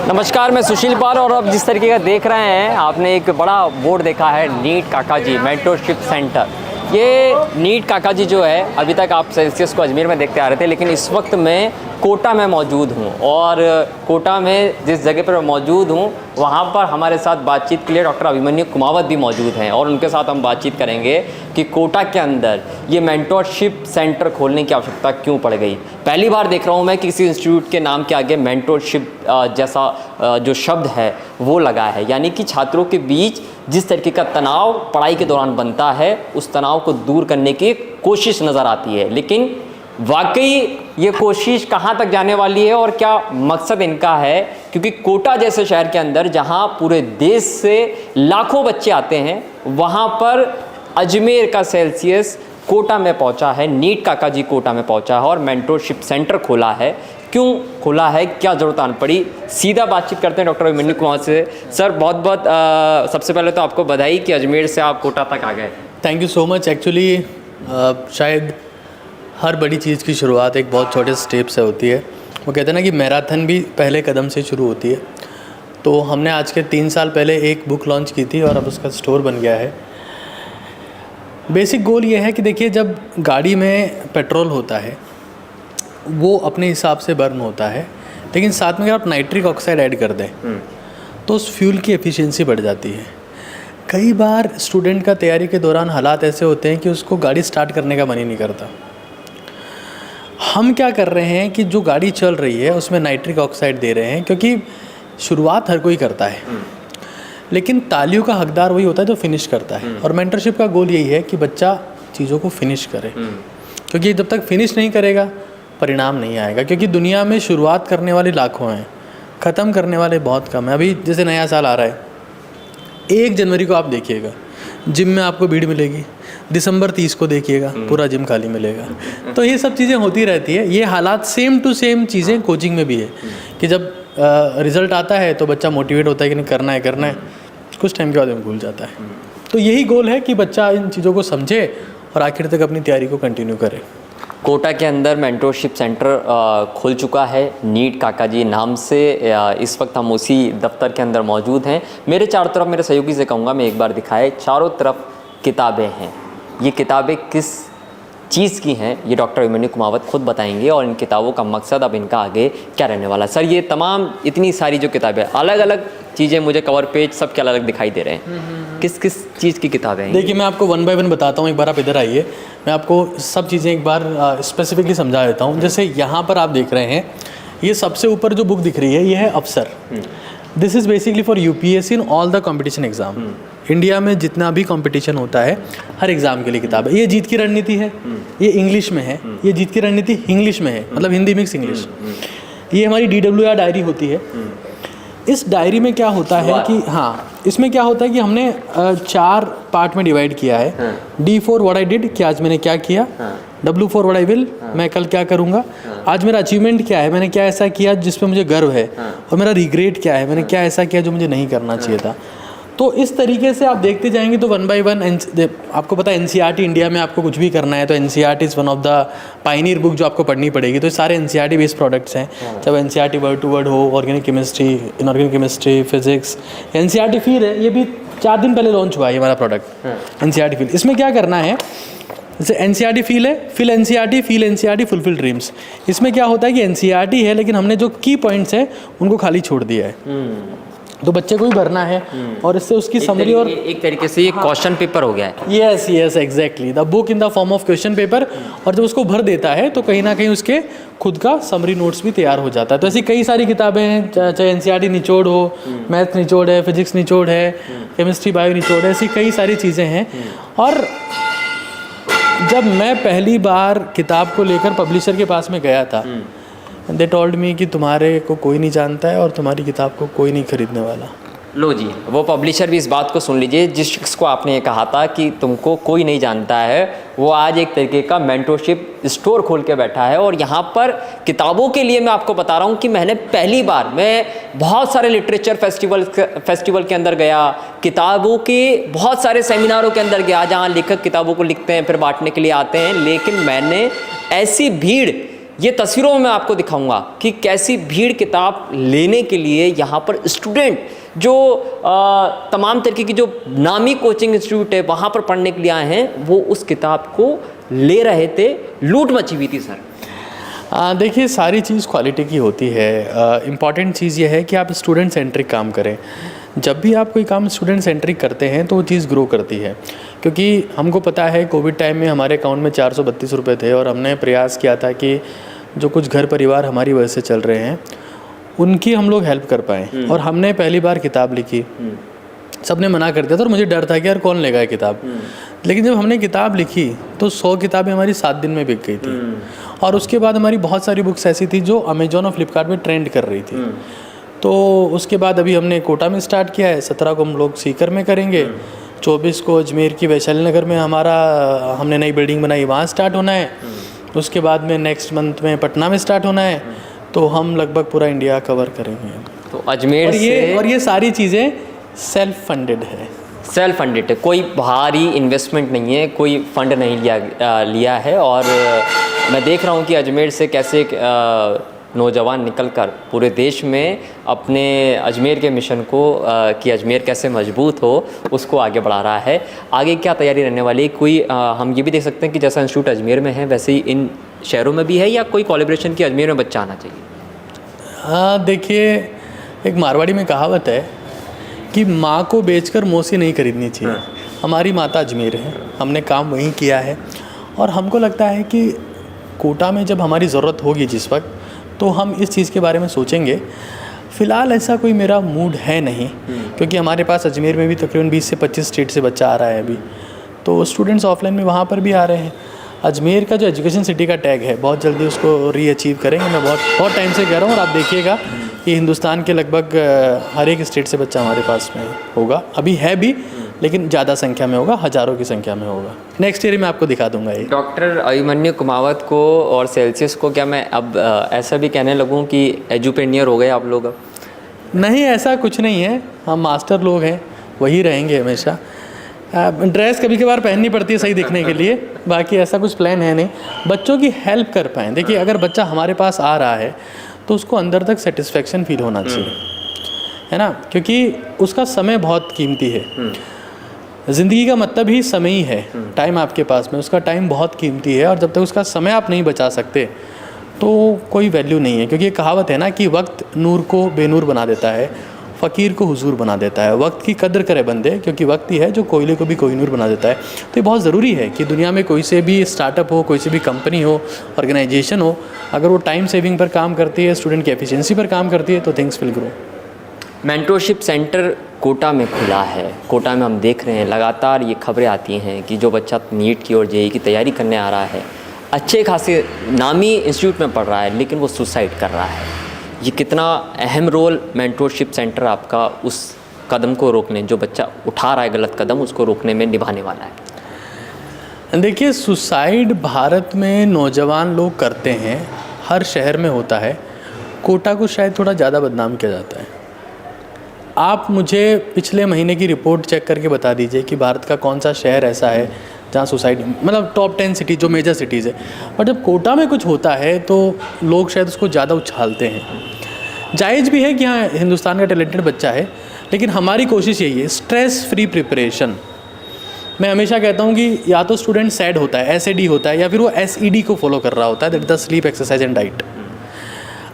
नमस्कार, मैं सुशील पाल और अब जिस तरीके का देख रहे हैं आपने एक बड़ा बोर्ड देखा है नीट काकाजी मेंटरशिप सेंटर। ये नीट काकाजी जो है अभी तक आप सेल्सियस को अजमेर में देखते आ रहे थे, लेकिन इस वक्त मैं कोटा में मौजूद हूँ और कोटा में जिस जगह पर मौजूद हूँ वहाँ पर हमारे साथ बातचीत के लिए डॉक्टर अभिमन्यु कुमावत भी मौजूद हैं और उनके साथ हम बातचीत करेंगे कि कोटा के अंदर ये मेंटरशिप सेंटर खोलने की आवश्यकता क्यों पड़ गई। पहली बार देख रहा हूँ मैं किसी इंस्टीट्यूट के नाम के आगे मेंटरशिप जैसा जो शब्द है वो लगा है, यानी कि छात्रों के बीच जिस तरीके का तनाव पढ़ाई के दौरान बनता है उस तनाव को दूर करने की कोशिश नज़र आती है। लेकिन वाकई ये कोशिश कहाँ तक जाने वाली है और क्या मकसद इनका है, क्योंकि कोटा जैसे शहर के अंदर जहाँ पूरे देश से लाखों बच्चे आते हैं वहाँ पर अजमेर का सेल्सियस कोटा में पहुँचा है, नीट काकाजी कोटा में पहुँचा है और मेंटरशिप सेंटर खोला है। क्यों खोला है, क्या ज़रूरत आन पड़ी, सीधा बातचीत करते हैं डॉक्टर अभिमन्यु कुमार से। सर बहुत बहुत सबसे पहले तो आपको बधाई कि अजमेर से आप कोटा तक आ गए। Thank you so much. Actually शायद हर बड़ी चीज़ की शुरुआत एक बहुत छोटे स्टेप से होती है। वो कहते हैं ना कि मैराथन भी पहले कदम से शुरू होती है। तो हमने आज के 3 साल पहले एक बुक लॉन्च की थी और अब उसका स्टोर बन गया है। बेसिक गोल ये है कि देखिए, जब गाड़ी में पेट्रोल होता है वो अपने हिसाब से बर्न होता है, लेकिन साथ में अगर आप नाइट्रिक ऑक्साइड ऐड कर दें तो उस फ्यूल की एफिशिएंसी बढ़ जाती है। कई बार स्टूडेंट का तैयारी के दौरान हालात ऐसे होते हैं कि उसको गाड़ी स्टार्ट करने का मन ही नहीं करता। हम क्या कर रहे हैं कि जो गाड़ी चल रही है उसमें नाइट्रिक ऑक्साइड दे रहे हैं, क्योंकि शुरुआत हर कोई करता है लेकिन तालियों का हकदार वही होता है जो फिनिश करता है। और मेंटरशिप का गोल यही है कि बच्चा चीज़ों को फिनिश करे, क्योंकि जब तक फिनिश नहीं करेगा परिणाम नहीं आएगा। क्योंकि दुनिया में शुरुआत करने वाले लाखों हैं, ख़त्म करने वाले बहुत कम हैं। अभी जैसे नया साल आ रहा है, 1 जनवरी को आप देखिएगा जिम में आपको भीड़ मिलेगी, दिसंबर 30 को देखिएगा पूरा जिम खाली मिलेगा। तो ये सब चीज़ें होती रहती है। ये हालात सेम टू सेम चीज़ें कोचिंग में भी है कि जब रिज़ल्ट आता है तो बच्चा मोटिवेट होता है कि नहीं करना है, कुछ टाइम के बाद में भूल जाता है। तो यही गोल है कि बच्चा इन चीज़ों को समझे और आखिर तक अपनी तैयारी को कंटिन्यू करे। कोटा के अंदर मेंटरशिप सेंटर खुल चुका है नीट काकाजी नाम से। इस वक्त हम उसी दफ्तर के अंदर मौजूद हैं। मेरे चारों तरफ, मेरे सहयोगी से कहूँगा मैं एक बार दिखाए, चारों तरफ किताबें हैं। ये किताबें किस चीज़ की हैं ये डॉक्टर अभिमन्यु कुमावत खुद बताएंगे और इन किताबों का मकसद अब इनका आगे क्या रहने वाला है। सर ये तमाम इतनी सारी जो किताबें, अलग अलग चीज़ें मुझे कवर पेज सब के अलग अलग दिखाई दे रहे हैं, किस किस चीज़ की किताबें हैं? देखिए, मैं आपको 1 बाय 1 बताता हूँ। एक बार आप इधर आइए, मैं आपको सब चीज़ें एक बार स्पेसिफिकली समझा देता हूँ। जैसे यहाँ पर आप देख रहे हैं, ये सबसे ऊपर जो बुक दिख रही है ये है अफसर। This is basically for UPSC in all the competition exam. India में जितना भी कंपटीशन होता है हर एग्ज़ाम के लिए किताब है। ये जीत की रणनीति है, ये इंग्लिश में है। ये जीत की रणनीति इंग्लिश में है, मतलब हिंदी मिक्स इंग्लिश। ये हमारी DWR डायरी होती है। इस डायरी में क्या होता है कि इसमें क्या होता है कि हमने 4 पार्ट में डिवाइड किया है। D for what I did, कि आज मैंने क्या किया। W for what I will, मैं कल क्या करूँगा। आज मेरा अचीवमेंट क्या है, मैंने क्या ऐसा किया जिस पे मुझे गर्व है। और मेरा रिग्रेट क्या है, मैंने क्या ऐसा किया जो मुझे नहीं करना चाहिए था। तो इस तरीके से आप देखते जाएंगे तो 1 बाय 1 आपको पता है NCERT इंडिया में आपको कुछ भी करना है तो NCERT is one of the Pioneer book जो आपको पढ़नी पड़ेगी। तो ये सारे NCERT बेस्ड प्रोडक्ट्स हैं, चाहे NCERT वर्ड टू वर्ड हो, organic chemistry, inorganic chemistry, physics. NCERT feel है, ये भी 4 दिन पहले लॉन्च हुआ है हमारा प्रोडक्ट NCERT फील। इसमें क्या करना है, जैसे NCERT फील है, फील NCERT फुलफिल ड्रीम्स। इसमें क्या होता है कि NCERT है लेकिन हमने जो की पॉइंट्स हैं उनको खाली छोड़ दिया है, तो बच्चे को ही भरना है और इससे उसकी समरी और एक तरीके से ये क्वेश्चन पेपर हो गया है। Yes exactly, the book in the form of question paper. और जब उसको भर देता है तो कहीं ना कहीं उसके खुद का समरी नोट्स भी तैयार हो जाता है। तो ऐसी कई सारी किताबें हैं, चाहे NCERT निचोड़ हो, मैथ निचोड़ है, फिजिक्स निचोड़ है, केमिस्ट्री बायो निचोड़ है, ऐसी कई सारी चीज़ें हैं। और जब मैं पहली बार किताब को लेकर पब्लिशर के पास में गया था, दे टोल्ड मी कि तुम्हारे को कोई नहीं जानता है और तुम्हारी किताब को कोई नहीं खरीदने वाला। लो जी, वो पब्लिशर भी इस बात को सुन लीजिए। जिस शख्स को आपने ये कहा था कि तुमको कोई नहीं जानता है, वो आज एक तरीके का मेंटरशिप स्टोर खोल के बैठा है। और यहाँ पर किताबों के लिए मैं आपको बता रहा हूँ कि मैंने पहली बार, मैं बहुत सारे लिटरेचर फेस्टिवल के अंदर गया, किताबों के बहुत सारे सेमिनारों के अंदर गया जहाँ लेखक किताबों को लिखते हैं फिर बांटने के लिए आते हैं, लेकिन मैंने ऐसी भीड़ ये तस्वीरों में मैं आपको दिखाऊंगा कि कैसी भीड़ किताब लेने के लिए यहाँ पर स्टूडेंट जो तमाम तरीके की जो नामी कोचिंग इंस्टीट्यूट है वहाँ पर पढ़ने के लिए आए हैं, वो उस किताब को ले रहे थे। लूट मची हुई थी सर। देखिए, सारी चीज़ क्वालिटी की होती है। इम्पॉर्टेंट चीज़ ये है कि आप स्टूडेंट सेंट्रिक काम करें। जब भी आप कोई काम स्टूडेंट सेंट्रिक करते हैं तो वो चीज़ ग्रो करती है, क्योंकि हमको पता है कोविड टाइम में हमारे अकाउंट में 432 रुपये थे और हमने प्रयास किया था कि जो कुछ घर परिवार हमारी वजह से चल रहे हैं उनकी हम लोग हेल्प कर पाएँ। और हमने पहली बार किताब लिखी, सबने मना कर दिया था और मुझे डर था कि यार कौन लेगा ये किताब। लेकिन जब हमने किताब लिखी तो 100 किताबें हमारी 7 दिन में बिक गई थी। और उसके बाद हमारी बहुत सारी बुक्स ऐसी थी जो अमेजोन और फ्लिपकार्ट में ट्रेंड कर रही थी। तो उसके बाद अभी हमने कोटा में स्टार्ट किया है, 17 को हम लोग सीकर में करेंगे, 24 को अजमेर की वैशाली नगर में हमारा हमने नई बिल्डिंग बनाई, वहाँ स्टार्ट होना है। उसके बाद में नेक्स्ट मंथ में पटना में स्टार्ट होना है। तो हम लगभग पूरा इंडिया कवर करेंगे। तो अजमेर और ये सारी चीज़ें सेल्फ फंडेड है। सेल्फ फंडेड है, कोई बाहरी इन्वेस्टमेंट नहीं है, कोई फंड नहीं लिया है। और मैं देख रहा हूँ कि अजमेर से कैसे नौजवान निकलकर पूरे देश में अपने अजमेर के मिशन को कि अजमेर कैसे मजबूत हो उसको आगे बढ़ा रहा है। आगे क्या तैयारी रहने वाली है? कोई हम ये भी देख सकते हैं कि जैसा इंस्टीट्यूट अजमेर में है वैसे ही इन शहरों में भी है, या कोई कोलैबोरेशन की अजमेर में बच्चा आना चाहिए? हाँ, देखिए, एक मारवाड़ी में कहावत है कि माँ को बेचकर मौसी नहीं खरीदनी चाहिए। हमारी माता अजमेर है, हमने काम वहीं किया है और हमको लगता है कि कोटा में जब हमारी ज़रूरत होगी जिस वक्त, तो हम इस चीज़ के बारे में सोचेंगे। फ़िलहाल ऐसा कोई मेरा मूड है नहीं, क्योंकि हमारे पास अजमेर में भी तकरीबन 20 से 25 स्टेट से बच्चा आ रहा है अभी, तो स्टूडेंट्स ऑफलाइन में वहाँ पर भी आ रहे हैं। अजमेर का जो एजुकेशन सिटी का टैग है बहुत जल्दी उसको रीअचीव करेंगे। मैं बहुत टाइम से कह रहा हूँ और आप देखिएगा कि हिंदुस्तान के लगभग हर एक स्टेट से बच्चा हमारे पास में होगा। अभी है भी, लेकिन ज़्यादा संख्या में होगा, हज़ारों की संख्या में होगा। नेक्स्ट ईयर में आपको दिखा दूंगा ये। डॉक्टर अभिमन्यु कुमावत को और सेल्सियस को क्या मैं अब ऐसा भी कहने लगूँ कि एजुपेनियर हो गए आप लोग? अब नहीं, ऐसा कुछ नहीं है। हम मास्टर लोग हैं, वही रहेंगे हमेशा। ड्रेस कभी कभार पहननी पड़ती है सही दिखने के लिए, बाकी ऐसा कुछ प्लान है नहीं। बच्चों की हेल्प कर पाएँ। देखिए, अगर बच्चा हमारे पास आ रहा है तो उसको अंदर तक सेटिस्फेक्शन फील होना चाहिए, है ना, क्योंकि उसका समय बहुत कीमती है। ज़िंदगी का मतलब ही समय ही है। टाइम आपके पास में, उसका टाइम बहुत कीमती है और जब तक उसका समय आप नहीं बचा सकते तो कोई वैल्यू नहीं है। क्योंकि ये कहावत है ना कि वक्त नूर को बेनूर बना देता है, फ़कीर को हुजूर बना देता है। वक्त की कदर करे बंदे, क्योंकि वक्त ही है जो कोयले को भी कोहिनूर बना देता है। तो ये बहुत ज़रूरी है कि दुनिया में कोई से भी स्टार्टअप हो, कोई से भी कंपनी हो, ऑर्गेनाइजेशन हो, अगर वो टाइम सेविंग पर काम करती है, स्टूडेंट की एफिशिएंसी पर काम करती है, तो things will grow. Mentorship centre Kota में खुला है। कोटा में हम देख रहे हैं लगातार ये खबरें आती हैं कि जो बच्चा नीट की और जेईई की तैयारी करने आ रहा है, अच्छे खासे नामी इंस्टीट्यूट में पढ़ रहा है, लेकिन वो सुसाइड कर रहा है। ये कितना अहम रोल मेंटरशिप सेंटर आपका उस कदम को रोकने, जो बच्चा उठा रहा है गलत कदम, उसको रोकने में निभाने वाला है? देखिए, सुसाइड भारत में नौजवान लोग करते हैं, हर शहर में होता है। कोटा को शायद थोड़ा ज़्यादा बदनाम किया जाता है। आप मुझे पिछले महीने की रिपोर्ट चेक करके बता दीजिए कि भारत का कौन सा शहर ऐसा है जहाँ सुसाइड, मतलब टॉप 10 सिटी जो मेजर सिटीज़ है, और जब कोटा में कुछ होता है तो लोग शायद उसको ज़्यादा उछालते हैं। जायज़ भी है कि हाँ, हिंदुस्तान का टैलेंटेड बच्चा है, लेकिन हमारी कोशिश यही है, स्ट्रेस फ्री प्रिपरेशन। मैं हमेशा कहता हूँ कि या तो स्टूडेंट सैड होता है, SAD होता है, या फिर वो SED को फॉलो कर रहा होता है, that the sleep exercise and diet.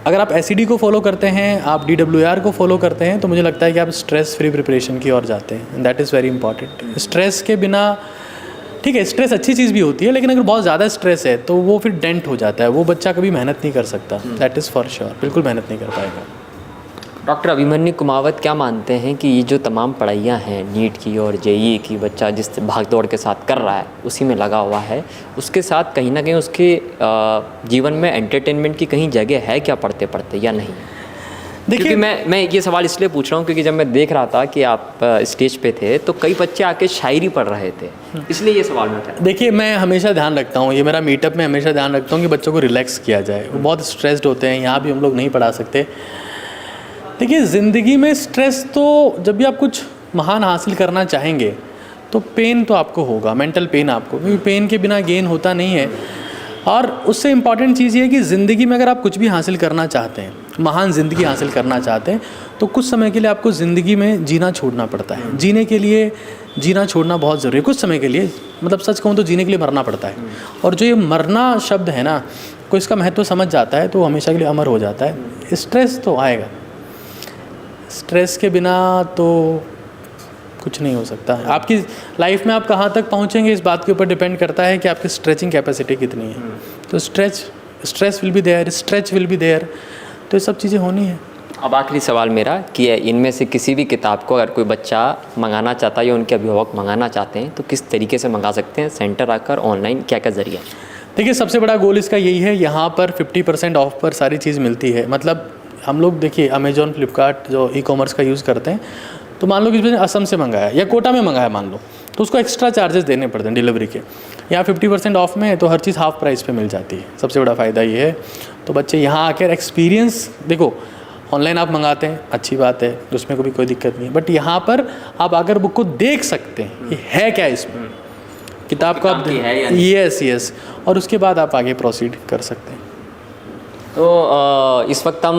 अगर आप SED को फॉलो करते हैं, आप DWR को फॉलो करते हैं, तो मुझे लगता है कि आप स्ट्रेस फ्री प्रिपरेशन की ओर जाते हैं। That is very important. Stress के बिना, ठीक है, स्ट्रेस अच्छी चीज़ भी होती है, लेकिन अगर बहुत ज़्यादा स्ट्रेस है तो वो फिर डेंट हो जाता है, वो बच्चा कभी मेहनत नहीं कर सकता। दैट इज़ फॉर श्योर, बिल्कुल मेहनत नहीं कर पाएगा। डॉक्टर अभिमन्यु कुमावत क्या मानते हैं कि ये जो तमाम पढ़ाइयाँ हैं, नीट की और जेईई की, बच्चा जिस भागदौड़ के साथ कर रहा है, उसी में लगा हुआ है, उसके साथ कहीं ना कहीं उसके जीवन में एंटरटेनमेंट की कहीं जगह है क्या पढ़ते पढ़ते, या नहीं? देखिए, मैं ये सवाल इसलिए पूछ रहा हूँ क्योंकि जब मैं देख रहा था कि आप स्टेज पे थे तो कई बच्चे आके शायरी पढ़ रहे थे, इसलिए ये सवाल मैं था। देखिए, मैं हमेशा ध्यान रखता हूँ, ये मेरा मीटअप में हमेशा ध्यान रखता हूँ कि बच्चों को रिलैक्स किया जाए। वो बहुत स्ट्रेस्ड होते हैं, यहाँ भी हम लोग नहीं पढ़ा सकते। देखिए, ज़िंदगी में स्ट्रेस तो, जब भी आप कुछ महान हासिल करना चाहेंगे तो पेन तो आपको होगा, मेंटल पेन आपको, क्योंकि पेन के बिना गेन होता नहीं है। और उससे इम्पॉर्टेंट चीज़ ये है कि ज़िंदगी में अगर आप कुछ भी हासिल करना चाहते हैं, महान ज़िंदगी हासिल करना चाहते हैं, तो कुछ समय के लिए आपको ज़िंदगी में जीना छोड़ना पड़ता है। जीने के लिए जीना छोड़ना बहुत ज़रूरी है कुछ समय के लिए, मतलब सच कहूँ तो जीने के लिए मरना पड़ता है। और जो ये मरना शब्द है ना, कोई इसका महत्व समझ जाता है तो हमेशा के लिए अमर हो जाता है। स्ट्रेस तो आएगा, स्ट्रेस के बिना तो कुछ नहीं हो सकता। आपकी लाइफ में आप कहाँ तक पहुँचेंगे इस बात के ऊपर डिपेंड करता है कि आपकी स्ट्रेचिंग कैपेसिटी कितनी है। तो stress will be there, stretch will be there, तो ये सब चीज़ें होनी है। अब आखिरी सवाल मेरा कि इनमें से किसी भी किताब को अगर कोई बच्चा मंगाना चाहता है या उनके अभिभावक मंगाना चाहते हैं तो किस तरीके से मंगा सकते हैं, सेंटर आकर, ऑनलाइन, क्या क्या ज़रिया? देखिए, सबसे बड़ा गोल इसका यही है, यहाँ पर 50% ऑफ पर सारी चीज़ मिलती है। मतलब हम लोग देखिए अमेजॉन, फ्लिपकार्ट जो ई-कॉमर्स का यूज़ करते हैं, तो मान लो कि इसमें असम से मंगाया या कोटा में मंगाया मान लो, तो उसको एक्स्ट्रा चार्जेस देने पड़ते हैं डिलीवरी के। यहाँ 50% ऑफ में है तो हर चीज़ हाफ प्राइस पे मिल जाती है। सबसे बड़ा फ़ायदा ये है। तो बच्चे यहाँ आकर एक्सपीरियंस, देखो ऑनलाइन आप मंगाते हैं अच्छी बात है, उसमें कोई दिक्कत नहीं है, बट यहाँ पर आप आकर बुक को देख सकते हैं ये है क्या इसमें, किताब को आप यस, और उसके बाद आप आगे प्रोसीड कर सकते हैं। तो इस वक्त हम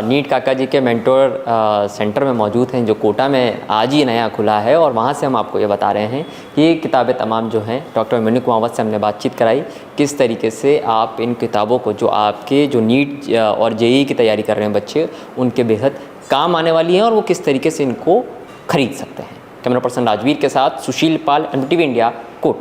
नीट काका जी के मेंटोर सेंटर में मौजूद हैं जो कोटा में आज ही नया खुला है, और वहाँ से हम आपको ये बता रहे हैं कि ये किताबें तमाम जो हैं, डॉक्टर मेनू कुमावत से हमने बातचीत कराई किस तरीके से आप इन किताबों को जो आपके जो नीट और जेईई की तैयारी कर रहे हैं बच्चे, उनके बेहद काम आने वाली हैं और वो किस तरीके से इनको खरीद सकते हैं। कैमरा पर्सन राजवीर के साथ सुशील पाल, NDTV इंडिया, कोटा।